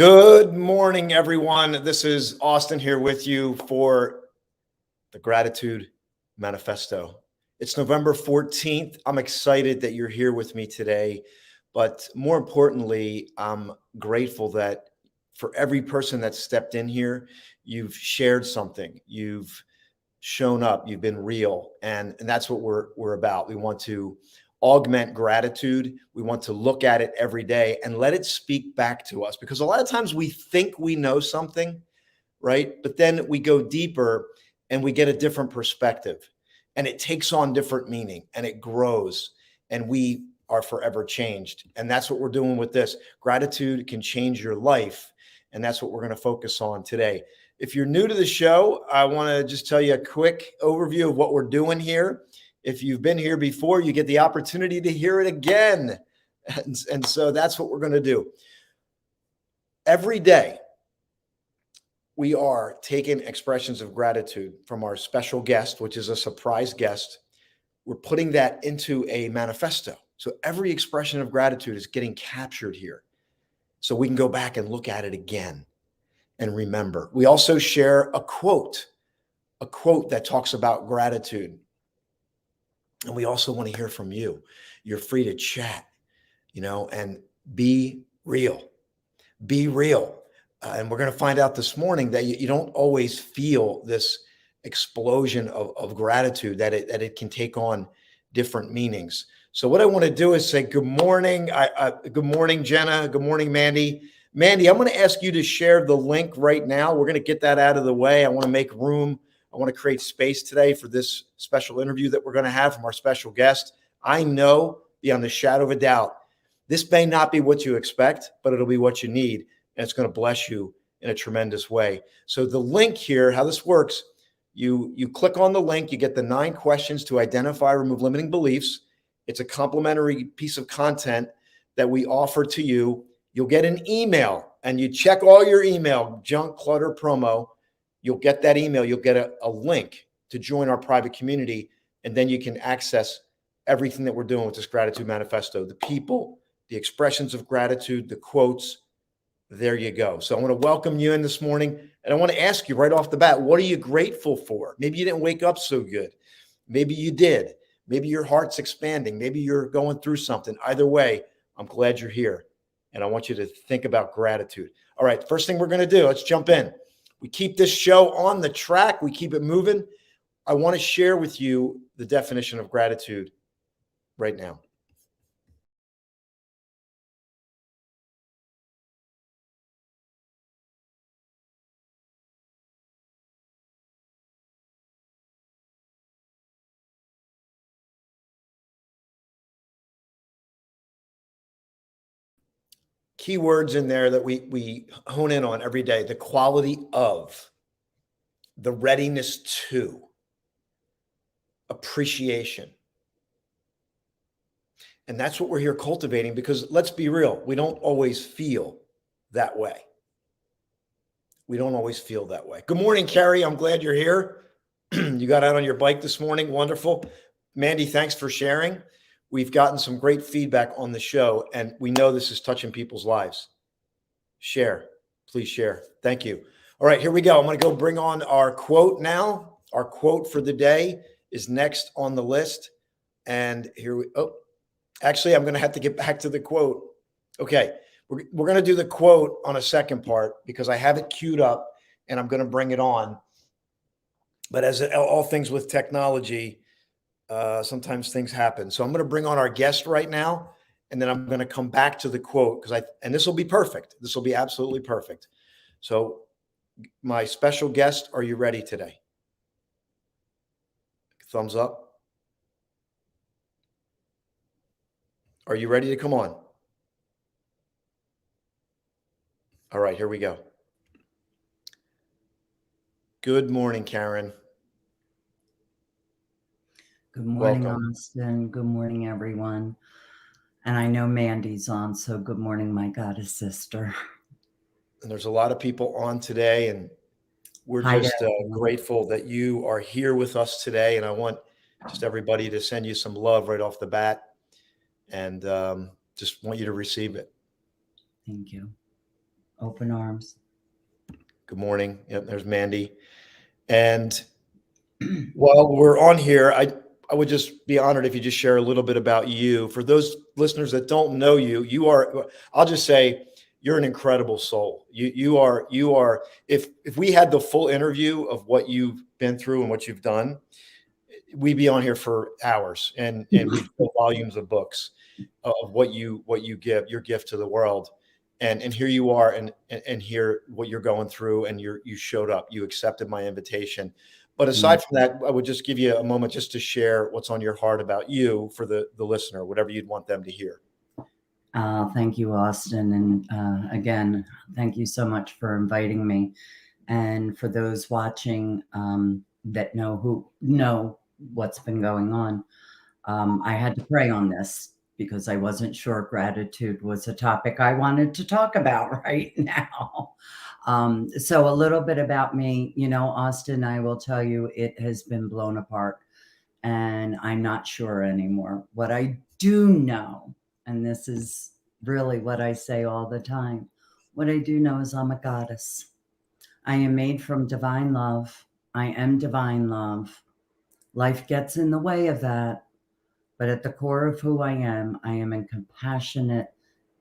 Good morning, everyone. This is Austin here with you for the Gratitude Manifesto. It's November 14th. I'm excited that you're here with me today, but more importantly, I'm grateful that for every person that stepped in here, you've shared something, you've shown up, you've been real, and that's what we're about. We want to augment gratitude. We want to look at it every day and let it speak back to us, because a lot of times we think we know something, right? But then we go deeper and we get a different perspective, and it takes on different meaning, and it grows, and we are forever changed. And that's what we're doing with this. Gratitude can change your life, and that's what we're going to focus on today. If you're new to the show, I want to just tell you a quick overview of what we're doing here. If you've been here before, you get the opportunity to hear it again. And so that's what we're going to do. Every day, we are taking expressions of gratitude from our special guest, which is a surprise guest. We're putting that into a manifesto. So every expression of gratitude is getting captured here, so we can go back and look at it again and remember. We also share a quote that talks about gratitude. And we also want to hear from you. You're free to chat, and be real. Be real. And we're going to find out this morning that you don't always feel this explosion of gratitude, that it can take on different meanings. So what I want to do is say good morning. Good morning, Jenna. Good morning, Mandy. Mandy, I'm going to ask you to share the link right now. We're going to get that out of the way. I want to make room. I want to create space today for this special interview that we're going to have from our special guest. I know beyond the shadow of a doubt, this may not be what you expect, but it'll be what you need. And it's going to bless you in a tremendous way. So the link here, how this works, you click on the link, you get the 9 questions to identify, remove limiting beliefs. It's a complimentary piece of content that we offer to you. You'll get an email, and you check all your email, junk, clutter, promo. You'll get that email. You'll get a link to join our private community, and then you can access everything that we're doing with this Gratitude Manifesto, the people, the expressions of gratitude, the quotes. There you go. So I want to welcome you in this morning, and I want to ask you right off the bat, what are you grateful for? Maybe you didn't wake up so good. Maybe you did. Maybe your heart's expanding. Maybe you're going through something. Either way, I'm glad you're here, and I want you to think about gratitude. All right, first thing we're going to do, let's jump in. We keep this show on the track. We keep it moving. I want to share with you the definition of gratitude right now. Key words in there that we hone in on every day: the quality of, the readiness to, appreciation. And that's what we're here cultivating, because let's be real, we don't always feel that way. We don't always feel that way. Good morning, Carrie. I'm glad you're here. You got out on your bike this morning. Wonderful. Mandy, thanks for sharing. We've gotten some great feedback on the show, and we know this is touching people's lives. Share. Please share. Thank you. All right, here we go. I'm going to go bring on our quote now. Our quote for the day is next on the list. And actually, I'm going to have to get back to the quote. Okay, we're going to do the quote on a second part, because I have it queued up and I'm going to bring it on. But as all things with technology, sometimes things happen. So I'm going to bring on our guest right now, and then I'm going to come back to the quote, and this will be perfect. This will be absolutely perfect. So my special guest, are you ready today? Thumbs up. Are you ready to come on? All right, here we go. Good morning, Karen. Good morning, Welcome. Austin. Good morning, everyone. And I know Mandy's on, so good morning, my goddess sister. And there's a lot of people on today, and we're Hi, just everyone. grateful that you are here with us today. And I want just everybody to send you some love right off the bat, and just want you to receive it. Thank you. Open arms. Good morning. Yep, there's Mandy. And while we're on here, I would just be honored if you just share a little bit about you. For those listeners that don't know you, I'll just say you're an incredible soul. You are if we had the full interview of what you've been through and what you've done, we'd be on here for hours and we'd fill volumes of books of what you give your gift to the world. And here you are and hear what you're going through, and you showed up, you accepted my invitation. But aside from that, I would just give you a moment just to share what's on your heart about you for the listener, whatever you'd want them to hear. Thank you, Austin. And again, thank you so much for inviting me. And for those watching that know what's been going on, I had to pray on this because I wasn't sure gratitude was a topic I wanted to talk about right now. So a little bit about me, Austin, I will tell you, it has been blown apart and I'm not sure anymore. What I do know, and this is really what I say all the time, what I do know is I'm a goddess. I am made from divine love. I am divine love. Life gets in the way of that. But at the core of who I am a compassionate,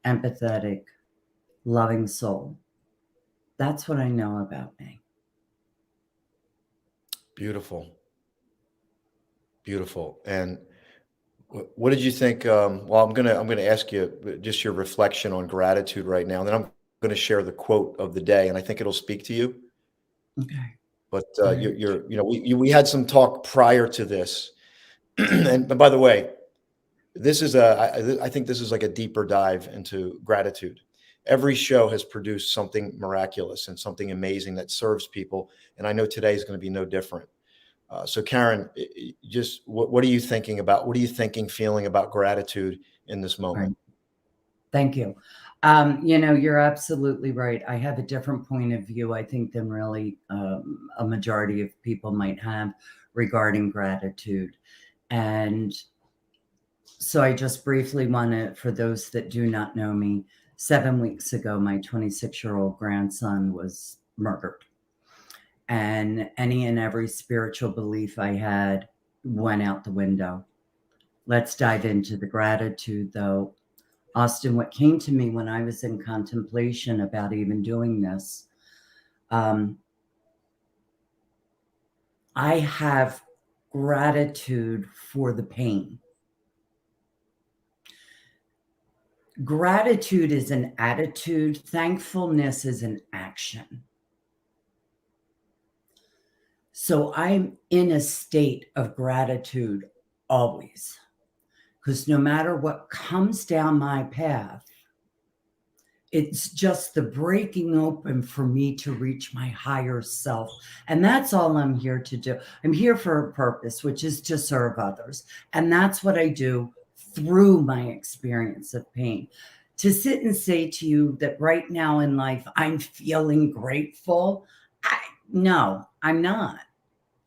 empathetic, loving soul. That's what I know about me. Beautiful. Beautiful. And what did you think? Well, I'm gonna ask you just your reflection on gratitude right now, and then I'm going to share the quote of the day, and I think it'll speak to you. Okay. But Right. we had some talk prior to this, and by the way, I think this is like a deeper dive into gratitude. Every show has produced something miraculous and something amazing that serves people, and I know today is going to be no different. So Karen, just what are you thinking about? What are you thinking, feeling about gratitude in this moment? Right. Thank you. You're absolutely right. I have a different point of view, I think, than really a majority of people might have regarding gratitude. And so I just briefly want to, for those that do not know me, 7 weeks ago, my 26-year-old grandson was murdered. And any and every spiritual belief I had went out the window. Let's dive into the gratitude, though. Austin, what came to me when I was in contemplation about even doing this, I have gratitude for the pain. Gratitude is an attitude. Thankfulness is an action. So I'm in a state of gratitude always, because no matter what comes down my path, it's just the breaking open for me to reach my higher self. And that's all I'm here to do. I'm here for a purpose, which is to serve others. And that's what I do through my experience of pain. To sit and say to you that right now in life, I'm feeling grateful. No, I'm not.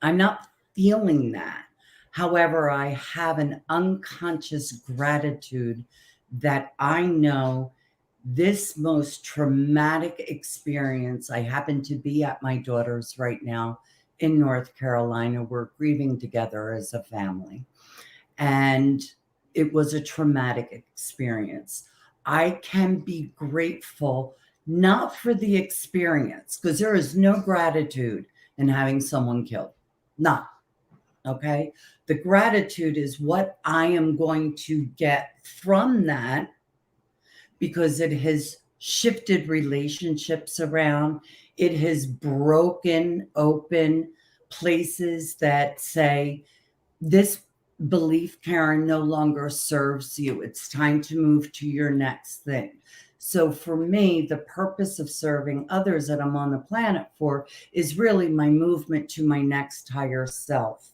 I'm not feeling that. However, I have an unconscious gratitude that I know this most traumatic experience. I happen to be at my daughter's right now in North Carolina. We're grieving together as a family. And it was a traumatic experience. I can be grateful not for the experience, because there is no gratitude in having someone killed. None. Okay. The gratitude is what I am going to get from that, because it has shifted relationships around. It has broken open places that say, this belief, Karen, no longer serves you. It's time to move to your next thing. So for me, the purpose of serving others that I'm on the planet for is really my movement to my next higher self.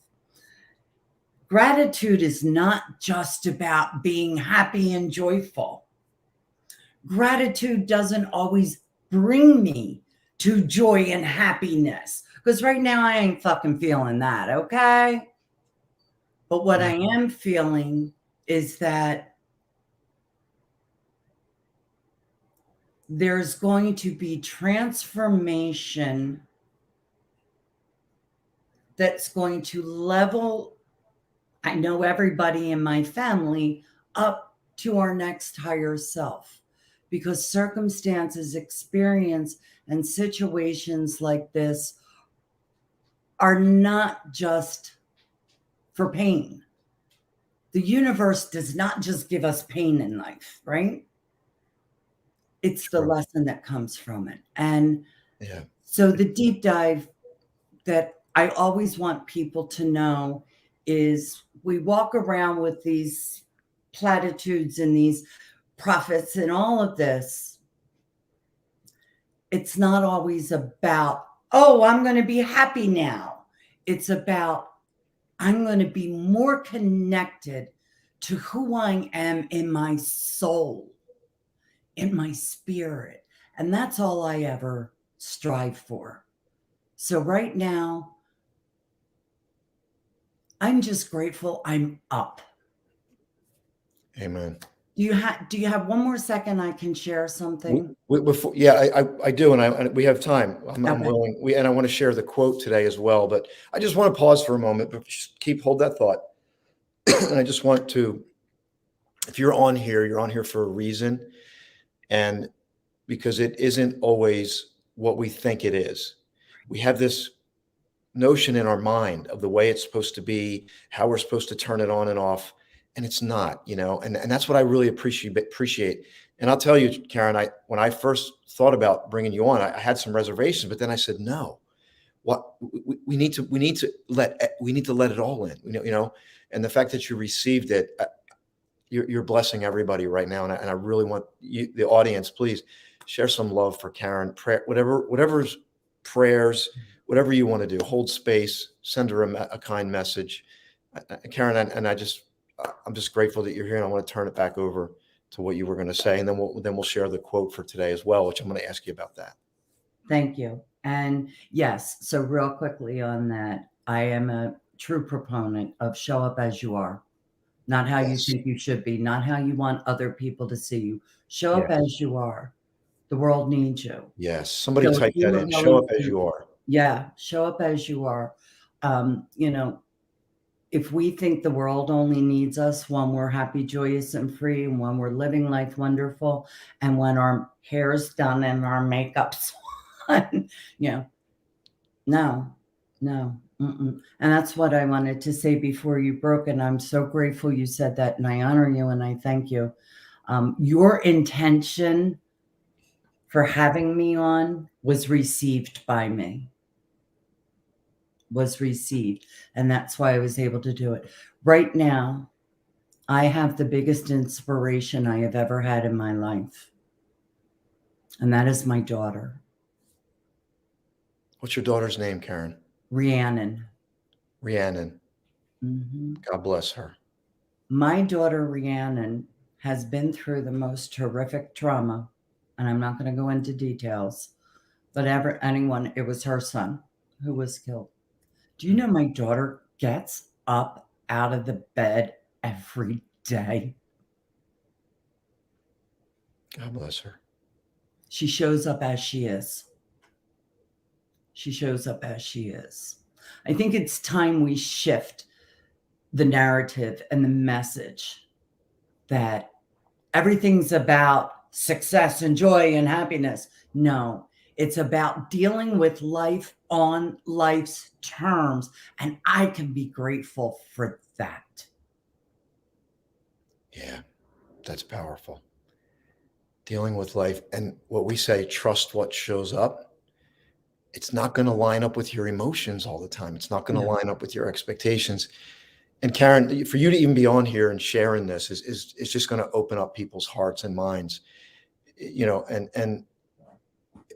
Gratitude is not just about being happy and joyful. Gratitude doesn't always bring me to joy and happiness, because right now I ain't fucking feeling that, okay? But what I am feeling is that there's going to be transformation that's going to level, I know everybody in my family, up to our next higher self, because circumstances, experience, and situations like this are not just for pain. The universe does not just give us pain in life, right? It's the lesson that comes from it. And so the deep dive that I always want people to know is we walk around with these platitudes and these prophets and all of this. It's not always about, oh, I'm going to be happy now. It's about, I'm going to be more connected to who I am in my soul, in my spirit. And that's all I ever strive for. So right now, I'm just grateful I'm up. Amen. Do you have one more second I can share something? I do, and we have time. I'm willing. And I want to share the quote today as well, but I just want to pause for a moment, but just hold that thought. And I just want to, if you're on here for a reason, and because it isn't always what we think it is. We have this notion in our mind of the way it's supposed to be, how we're supposed to turn it on and off, and it's not, and that's what I really appreciate. And I'll tell you, Karen, when I first thought about bringing you on, I had some reservations, but then I said, no, we need to let it all in, and the fact that you received it, you're blessing everybody right now. And I really want you, the audience, please share some love for Karen. Prayer, whatever's prayers, whatever you want to do, hold space, send her a kind message. Karen, I'm just grateful that you're here, and I want to turn it back over to what you were going to say. And then we'll share the quote for today as well, which I'm going to ask you about that. Thank you. And yes, so real quickly on that, I am a true proponent of show up as you are. Not how you think you should be, not how you want other people to see you. Show up as you are. The world needs you. Yes. Somebody type that in. Show up as you are. Yeah. Show up as you are. If we think the world only needs us when we're happy, joyous, and free, and when we're living life wonderful, and when our hair's done and our makeup's on, no. And that's what I wanted to say before you broke. And I'm so grateful you said that. And I honor you and I thank you. Your intention for having me on was received by me. And that's why I was able to do it. Right now, I have the biggest inspiration I have ever had in my life. And that is my daughter. What's your daughter's name, Karen? Rhiannon. Mm-hmm. God bless her. My daughter, Rhiannon, has been through the most horrific trauma, and I'm not going to go into details, but it was her son who was killed. Do you know my daughter gets up out of the bed every day? God bless her. She shows up as she is. I think it's time we shift the narrative and the message that everything's about success and joy and happiness. No, it's about dealing with life on life's terms. And I can be grateful for that. Yeah, that's powerful. Dealing with life, and what we say, trust what shows up. It's not going to line up with your emotions all the time. It's not going to line up with your expectations. And Karen, for you to even be on here and sharing this is just going to open up people's hearts and minds, and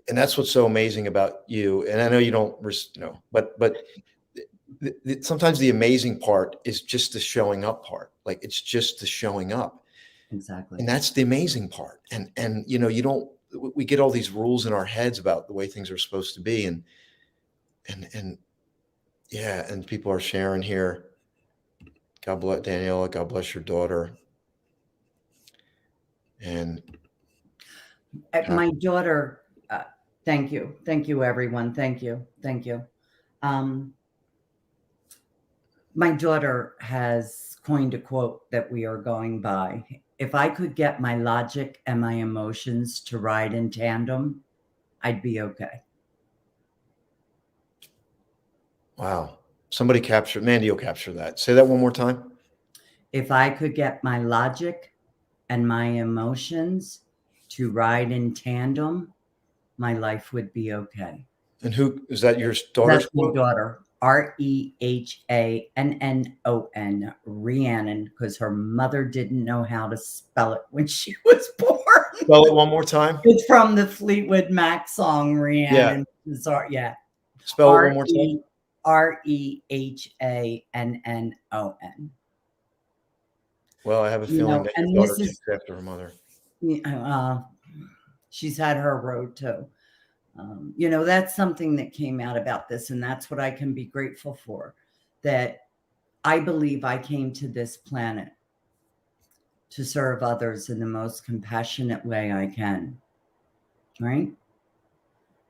that's what's so amazing about you. And I know you don't, but sometimes the amazing part is just the showing up part. Like, it's just the showing up. Exactly. And that's the amazing part. And we get all these rules in our heads about the way things are supposed to be. And people are sharing here. God bless Daniela. God bless your daughter. And My daughter, thank you. Thank you, everyone. Thank you. Thank you. My daughter has coined a quote that we are going by. If I could get my logic and my emotions to ride in tandem, I'd be okay. Wow. Somebody capture, Mandy will capture that. Say that one more time. If I could get my logic and my emotions to ride in tandem, my life would be okay. And who is that? Your daughter's That's my quote? daughter, Rehannon, Rhiannon, because her mother didn't know how to spell it when she was born. Spell it one more time. It's from the Fleetwood Mac song, Rhiannon. Yeah. Spell it one more time. Rehannon. Well, I have a feeling that your daughter takes after her mother. She's had her road too. That's something that came out about this, and that's what I can be grateful for, that I believe I came to this planet to serve others in the most compassionate way I can, right?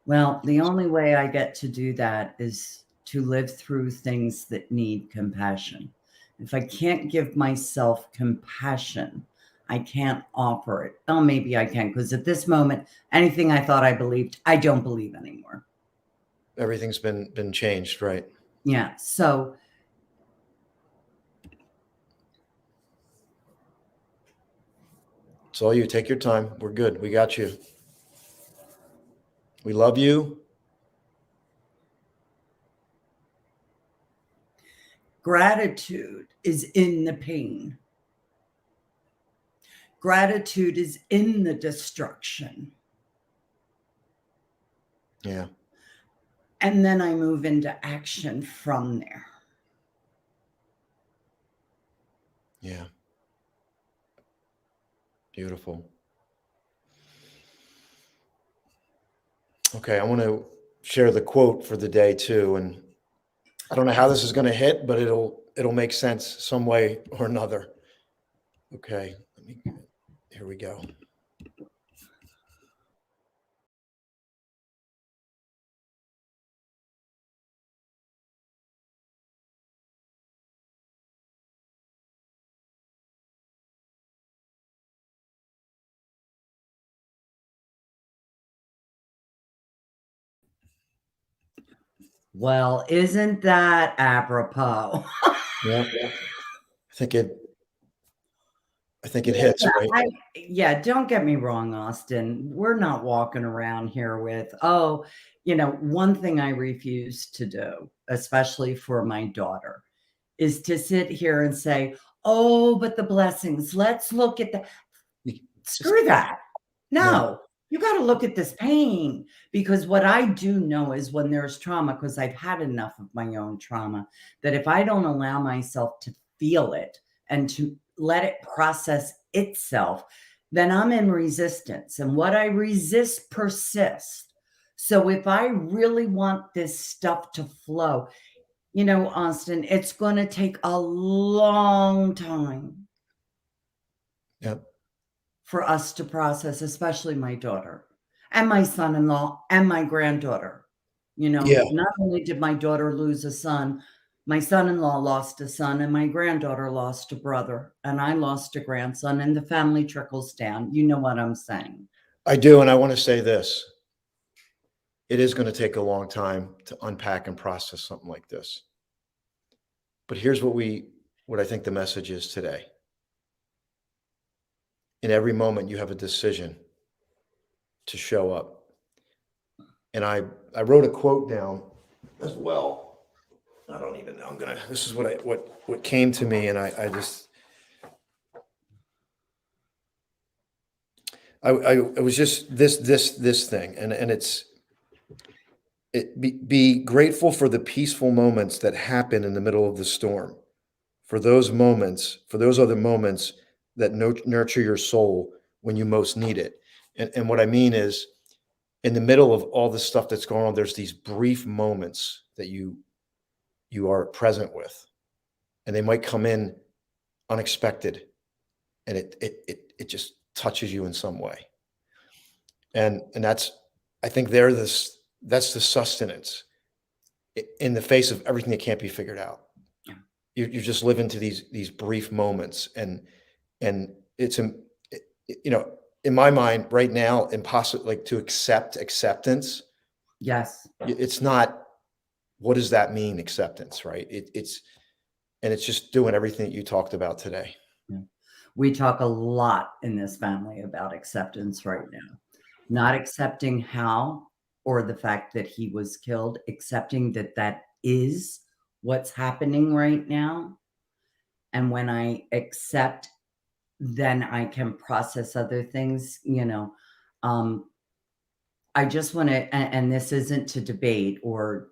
Well, the only way I get to do that is to live through things that need compassion. If I can't give myself compassion, I can't offer it. Oh, maybe I can, because at this moment, anything I thought I believed, I don't believe anymore. Everything's been changed, right? Yeah. So it's all you. Take your time. We're good. We got you. We love you. Gratitude is in the pain. Gratitude is in the destruction. Yeah. And then I move into action from there. Yeah. Beautiful. Okay, I want to share the quote for the day too, and I don't know how this is going to hit, but it'll make sense some way or another. Okay, here we go. Well, isn't that apropos? Yeah. I think it hits, right? Don't get me wrong, Austin. We're not walking around here with, one thing I refuse to do, especially for my daughter, is to sit here and say, oh, but the blessings, let's look at that. Screw that. No, you got to look at this pain, because what I do know is when there's trauma, because I've had enough of my own trauma, that if I don't allow myself to feel it and to let it process itself, then I'm in resistance. And what I resist persists. So if I really want this stuff to flow, Austin, it's going to take a long time. Yep. For us to process, especially my daughter and my son-in-law and my granddaughter. Not only did my daughter lose a son, my son-in-law lost a son, and my granddaughter lost a brother, and I lost a grandson, and the family trickles down. You know what I'm saying? I do, and I want to say this. It is going to take a long time to unpack and process something like this. But here's what I think the message is today. In every moment, you have a decision to show up. And I wrote a quote down as well. I don't even know. This is what came to me, and I was just this thing, and be grateful for the peaceful moments that happen in the middle of the storm. For those other moments that nurture your soul when you most need it. And what I mean is, in the middle of all the stuff that's going on, there's these brief moments that you are present with, and they might come in unexpected, and it just touches you in some way. And that's, I think that's the sustenance in the face of everything that can't be figured out. Yeah. You're just living to these brief moments, and it's, you know, in my mind right now, impossible, like, to accept acceptance. Yes. It's not, what does that mean, acceptance, right? It's just doing everything that you talked about today. Yeah. We talk a lot in this family about acceptance right now. Not accepting how or the fact that he was killed, accepting that that is what's happening right now. And when I accept, then I can process other things, you know. I just want to, and this isn't to debate, or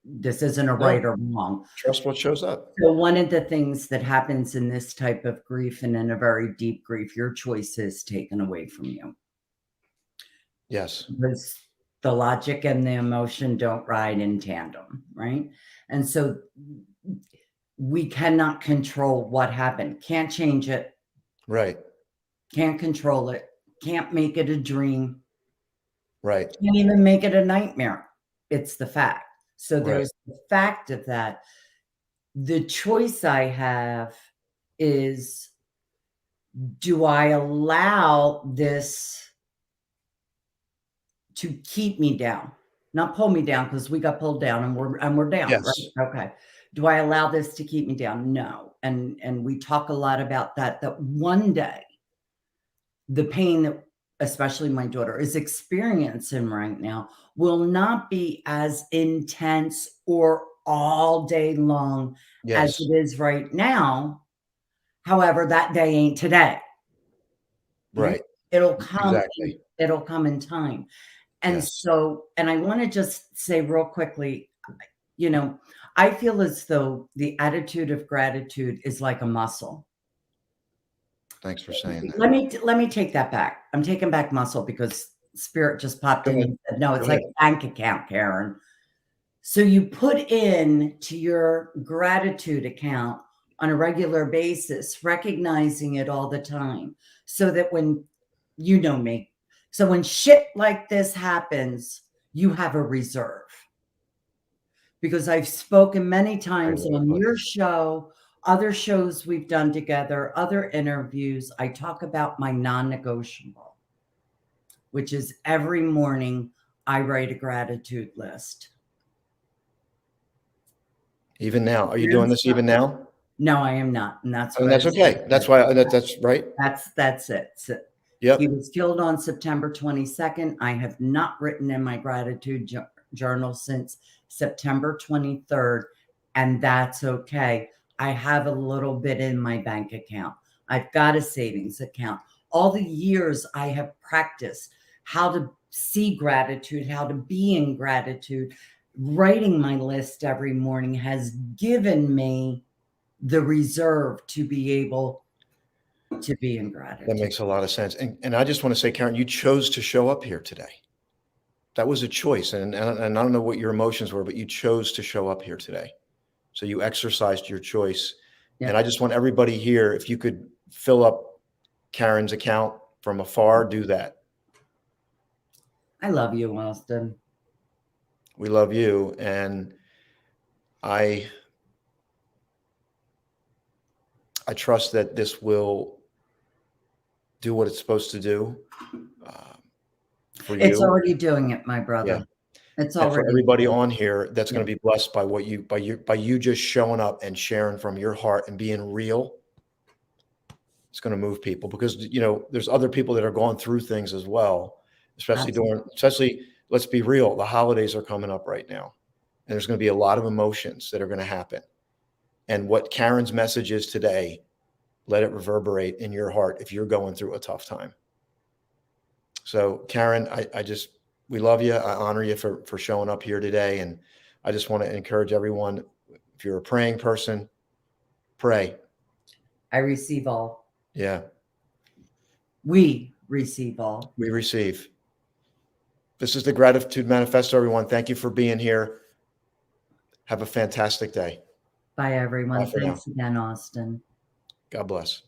this isn't a right No, or wrong. trust what shows up. So one of the things that happens in this type of grief, and in a very deep grief, your choice is taken away from you. Yes. Because the logic and the emotion don't ride in tandem, right? And so we cannot control what happened. Can't change it. Right. Can't control it. Can't make it a dream. Right. Can't even make it a nightmare. It's the fact. So Right. there's the fact of that. The choice I have is, do I allow this to keep me down? Not pull me down, because we got pulled down and we're down, Yes. right? Okay. Do I allow this to keep me down? No. And we talk a lot about that one day, the pain that especially my daughter is experiencing right now will not be as intense or all day long as Yes. it is right now. However, that day ain't today. Right. It'll come. Exactly. It'll come in time. And Yes. so, and I want to just say real quickly, you know, I feel as though the attitude of gratitude is like a muscle. Thanks for saying that. Let me take that back. I'm taking back muscle because spirit just popped Go in ahead. and said, no, it's Go like ahead. a bank account, Karen. So you put in to your gratitude account on a regular basis, recognizing it all the time, so that when, you know me, so when shit like this happens, you have a reserve. Because I've spoken many times on your show, other shows we've done together, other interviews, I talk about my non-negotiable, which is every morning I write a gratitude list. Even now, are you doing this even now? No, I am not, and that's I mean, what I that's was okay. That's why, that's right. That's it. So Yep. he was killed on September 22nd. I have not written in my gratitude journal since September 23rd, and that's okay. I have a little bit in my bank account. I've got a savings account. All the years I have practiced how to see gratitude, how to be in gratitude, writing my list every morning has given me the reserve to be able to be in gratitude. That makes a lot of sense. And I just want to say, Karen, you chose to show up here today. That was a choice. And I don't know what your emotions were, but you chose to show up here today. So you exercised your choice. Yeah. And I just want everybody here, if you could fill up Karen's account from afar, do that. I love you, Austin. We love you. And I trust that this will do what it's supposed to do for you. It's already doing it, my brother. Yeah. It's And for already everybody doing it. on here that's going to be blessed by what you, by you just showing up and sharing from your heart and being real. It's going to move people, because, you know, there's other people that are going through things as well, especially, let's be real, the holidays are coming up right now, and there's going to be a lot of emotions that are going to happen. And what Karen's message is today, let it reverberate in your heart if you're going through a tough time. So Karen, we love you. I honor you for showing up here today. And I just want to encourage everyone, if you're a praying person, pray. I receive all. Yeah. We receive all. We receive. This is the Gratitude Manifesto, everyone. Thank you for being here. Have a fantastic day. Bye, everyone. Bye for Thanks now. again, Austin. God bless.